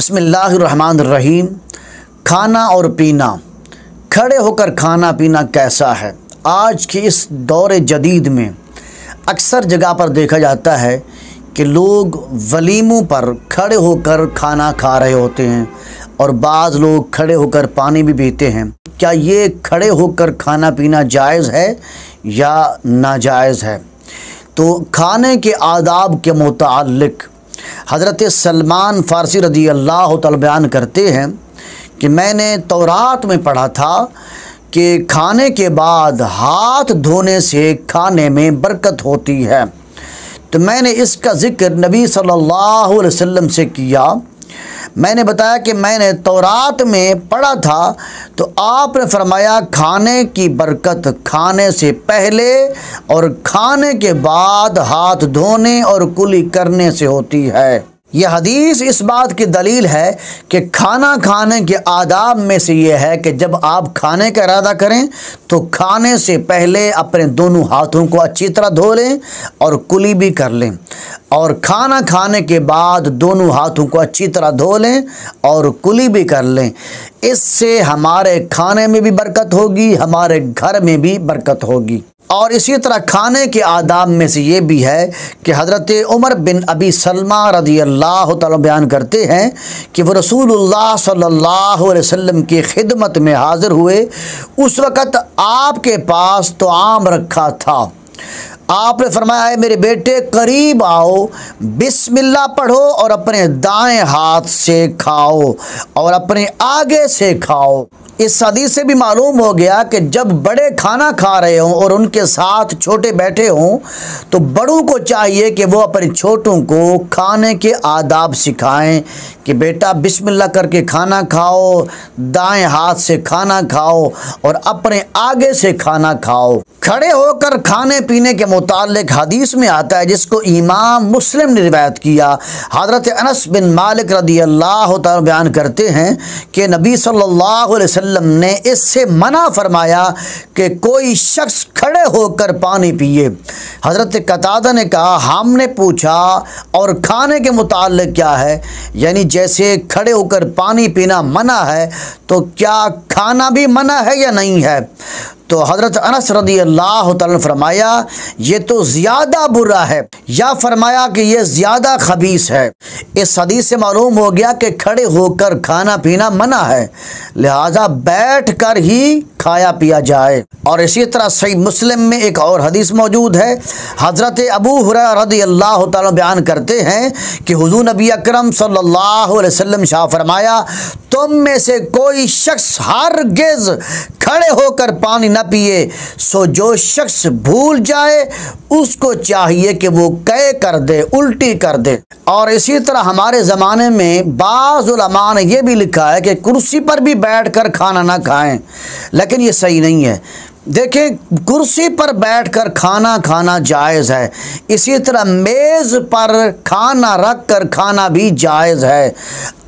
बिस्मिल्लाहिर्रहमानिर्रहीम। खाना और पीना, खड़े होकर खाना पीना कैसा है? आज के इस दौर जदीद में अक्सर जगह पर देखा जाता है कि लोग वलीमों पर खड़े होकर खाना खा रहे होते हैं और बाज़ लोग खड़े होकर पानी भी पीते हैं। क्या ये खड़े होकर खाना पीना जायज़ है या नाजायज़ है? तो खाने के आदाब के मुताल्लिक़ हज़रत सलमान फ़ारसी रज़ी अल्लाह तआला बयान करते हैं कि मैंने तौरात में पढ़ा था कि खाने के बाद हाथ धोने से खाने में बरकत होती है। तो मैंने इसका ज़िक्र नबी सल्लल्लाहु अलैहि वसल्लम से किया। मैंने बताया कि मैंने तौरात में पढ़ा था, तो आपने फरमाया खाने की बरकत खाने से पहले और खाने के बाद हाथ धोने और कुली करने से होती है। यह हदीस इस बात की दलील है कि खाना खाने के आदाब में से ये है कि जब आप खाने का इरादा करें तो खाने से पहले अपने दोनों हाथों को अच्छी तरह धो लें और कुली भी कर लें, और खाना खाने के बाद दोनों हाथों को अच्छी तरह धो लें और कुली भी कर लें। इससे हमारे खाने में भी बरकत होगी, हमारे घर में भी बरकत होगी। और इसी तरह खाने के आदाब में से ये भी है कि हज़रत उमर बिन अबी सलमा रज़ी अल्लाह तआला बयान करते हैं कि वो रसूलुल्लाह सल्लल्लाहु अलैहि वसल्लम की खिदमत में हाज़िर हुए। उस वक़्त आपके पास तो आम रखा था। आपने फरमाया, है मेरे बेटे करीब आओ, बिस्मिल्लाह पढ़ो और अपने दाएं हाथ से खाओ और अपने आगे से खाओ। इस हदीस से भी मालूम हो गया कि जब बड़े खाना खा रहे हों और उनके साथ छोटे बैठे हों तो बड़ों को चाहिए कि वो अपने छोटों को खाने के आदाब सिखाएं कि बेटा बिस्मिल्लाह करके खाना खाओ, दाएं हाथ से खाना खाओ और अपने आगे से खाना खाओ। खड़े होकर खाने पीने के मुताल्लिक़ हदीस में आता है जिसको इमाम मुस्लिम ने रिवायत किया। हज़रत अनस बिन मालिक रज़ी अल्लाह तआला बयान करते हैं कि नबी सल्लल्लाहु अलैहि वसल्लम ने इससे मना फरमाया कि कोई शख्स खड़े होकर पानी पिए। हज़रत कतादा ने कहा, हमने पूछा और खाने के मुताल्लिक़ क्या है, यानी जैसे खड़े होकर पानी पीना मना है तो क्या खाना भी मना है या नहीं है? तो हज़रत अनस रज़ी अल्लाह तआला ने फरमाया ये तो ज़्यादा बुरा है, या फरमाया कि ये ज़्यादा खबीस है। इस हदीस से मालूम हो गया कि खड़े होकर खाना पीना मना है, लिहाजा बैठ कर ही खाया पिया जाए। और इसी तरह सही मुस्लिम में एक और हदीस मौजूद है। हज़रत अबू हुरैरा रज़ी अल्लाह तआला बयान करते हैं कि हुज़ूर नबी अकरम सल्लल्लाहु अलैहि वसल्लम शाह फरमाया, तुम में से कोई शख्स हरगिज़ खड़े होकर पानी न पिए, सो जो शख्स भूल जाए उसको चाहिए कि वो कै कर दे, उल्टी कर दे। और इसी तरह हमारे ज़माने में बाज़ उलमा ने यह भी लिखा है कि कुर्सी पर भी बैठकर खाना ना खाएं, लेकिन ये सही नहीं है। देखें, कुर्सी पर बैठकर खाना खाना जायज़ है, इसी तरह मेज़ पर खाना रख कर खाना भी जायज़ है।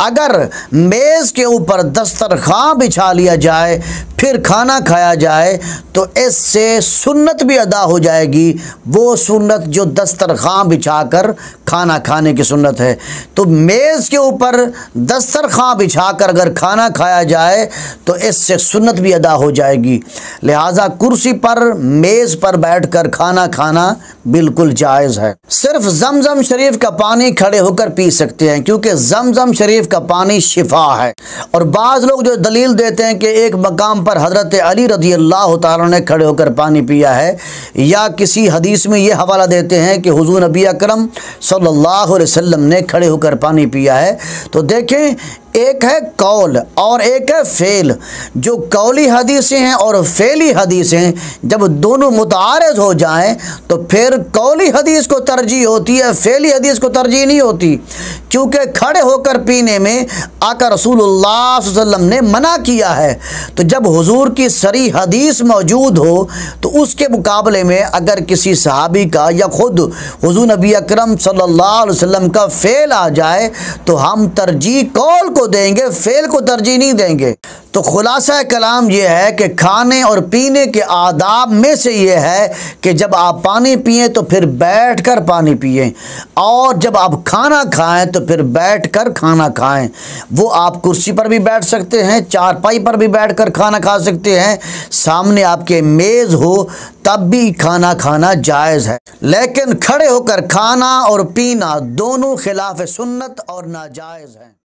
अगर मेज़ के ऊपर दस्तरखान बिछा लिया जाए फिर खाना खाया जाए तो इससे सुन्नत भी अदा हो जाएगी, वो सुन्नत जो दस्तरखान बिछाकर खाना खाने की सुन्नत है। तो मेज़ के ऊपर दस्तरखान बिछाकर अगर खाना खाया जाए तो इससे सुन्नत भी अदा हो जाएगी। लिहाजा कुर्सी पर मेज़ पर बैठकर खाना खाना बिल्कुल जायज़ है। सिर्फ ज़मज़म शरीफ का पानी खड़े होकर पी सकते हैं, क्योंकि ज़मज़म शरीफ का पानी शिफा है। और बाज़ लोग जो दलील देते हैं कि एक मकाम पर हज़रत अली रज़ी अल्लाह तआला ने खड़े होकर पानी पिया है, या किसी हदीस में ये हवाला देते हैं कि हुज़ूर नबी अकरम सल्लल्लाहु अलैहि वसल्लम ने खड़े होकर पानी पिया है। तो देखें, एक है कौल और एक है फ़ेल। जो कौली हदीसें हैं और फ़ेली हदीसें जब दोनों मुतारिज़ हो जाएं तो फिर कौली हदीस को तरजीह होती है, फ़ेली हदीस को तरजीह नहीं होती, क्योंकि खड़े होकर पीने में आका रसूलुल्लाह सल्लल्लाहु अलैहि वसल्लम ने मना किया है। तो जब हुजूर की सरी हदीस मौजूद हो तो उसके मुकाबले में अगर किसी सहाबी का या ख़ुद हुजूर नबी अकरम सल्लल्लाहु अलैहि वसल्लम का फ़ेल आ जाए तो हम तरजीह कौल को देंगे, फेल को तरजीह नहीं देंगे। तो खुलासा कलाम ये है कि खाने और पीने के आदाब में से ये है कि जब आप पानी पिएं तो फिर बैठकर पानी पिएं, और जब आप खाना खाएं तो फिर बैठकर खाना खाएं। वो आप कुर्सी पर भी बैठ सकते हैं, चारपाई पर भी बैठकर खाना खा सकते हैं, सामने आपके मेज़ हो तब भी खाना खाना जायज़ है, लेकिन खड़े होकर खाना और पीना दोनों खिलाफ सुन्नत और नाजायज़ हैं।